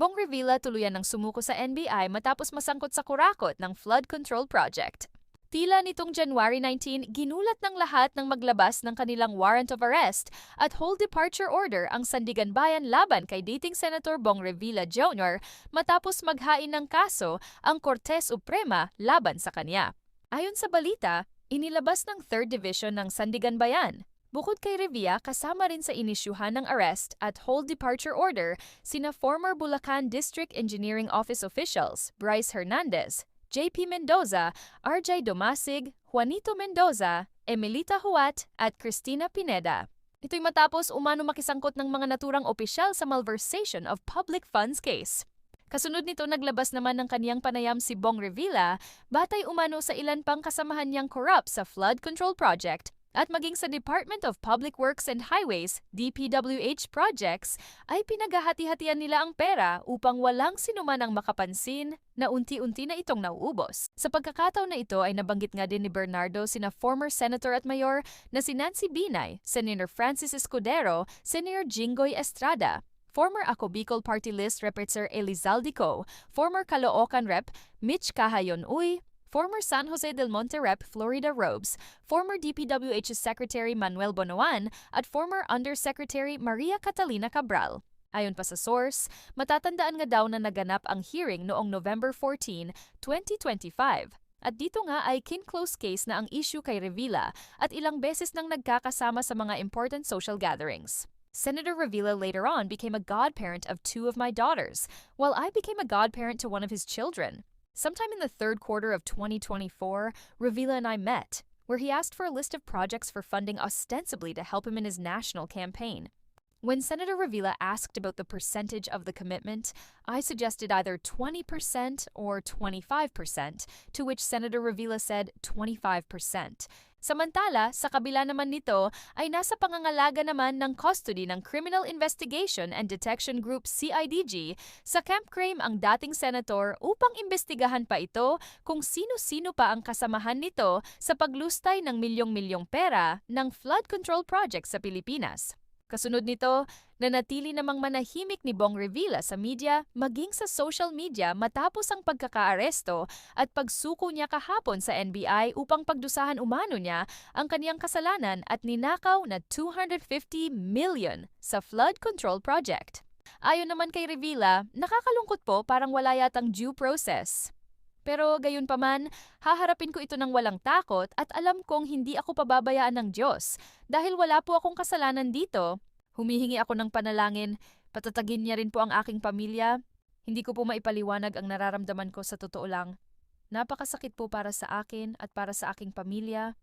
Bong Revilla tuluyan ng sumuko sa NBI matapos masangkot sa kurakot ng flood control project. Tila nitong January 19, ginulat ng lahat ng maglabas ng kanilang warrant of arrest at hold departure order ang Sandigan Bayan laban kay dating Senator Bong Revilla Jr. matapos maghain ng kaso ang Korte Suprema laban sa kanya. Ayon sa balita, inilabas ng 3rd Division ng Sandigan Bayan. Bukod kay Revilla, kasama rin sa inisyuhan ng arrest at hold departure order sina former Bulacan District Engineering Office officials Bryce Hernandez, JP Mendoza, RJ Domasig, Juanito Mendoza, Emilita Huat at Cristina Pineda. Ito'y matapos umano makisangkot ng mga naturang opisyal sa malversation of public funds case. Kasunod nito, naglabas naman ng kaniyang panayam si Bong Revilla batay umano sa ilan pang kasamahan niyang corrupt sa flood control project at maging sa Department of Public Works and Highways, DPWH projects, ay pinaghahati-hatian nila ang pera upang walang sinuman ang makapansin na unti-unti na itong nauubos. Sa pagkakataon na ito ay nabanggit nga din ni Bernardo sina former Senator at Mayor na si Nancy Binay, Senator Francis Escudero, Senator Jinggoy Estrada, former Ako Bicol Party List Representative Elizalde Co, former Caloocan Rep Mitch Cahayon Uy, former San Jose del Monte Rep Florida Robes, former DPWH Secretary Manuel Bonoan at former Undersecretary Maria Catalina Cabral. Ayon pa sa source, matatandaan nga daw na naganap ang hearing noong November 14, 2025. At dito nga ay kin-close case na ang issue kay Revilla at ilang beses nang nagkakasama sa mga important social gatherings. Senator Revilla later on became a godparent of 2 of my daughters, while I became a godparent to one of his children. Sometime in the 3rd quarter of 2024, Revilla and I met, where he asked for a list of projects for funding ostensibly to help him in his national campaign. When Senator Revilla asked about the percentage of the commitment, I suggested either 20% or 25%, to which Senator Revilla said 25%. Samantala, sa kabila naman nito ay nasa pangangalaga naman ng custody ng Criminal Investigation and Detection Group CIDG sa Camp Crame ang dating senator upang imbestigahan pa ito kung sino-sino pa ang kasamahan nito sa paglustay ng milyong-milyong pera ng flood control project sa Pilipinas. Kasunod nito, nanatili namang manahimik ni Bong Revilla sa media maging sa social media matapos ang pagkakaaresto at pagsuko niya kahapon sa NBI upang pagdusahan umano niya ang kaniyang kasalanan at ninakaw na 250 million sa flood control project. Ayon naman kay Revilla, nakakalungkot po parang wala yatang due process. Pero gayon pa man, haharapin ko ito ng walang takot at alam kong hindi ako pababayaan ng Diyos dahil wala po akong kasalanan dito. Humihingi ako ng panalangin, patatagin niya rin po ang aking pamilya. Hindi ko po maipaliwanag ang nararamdaman ko sa totoo lang. Napakasakit po para sa akin at para sa aking pamilya.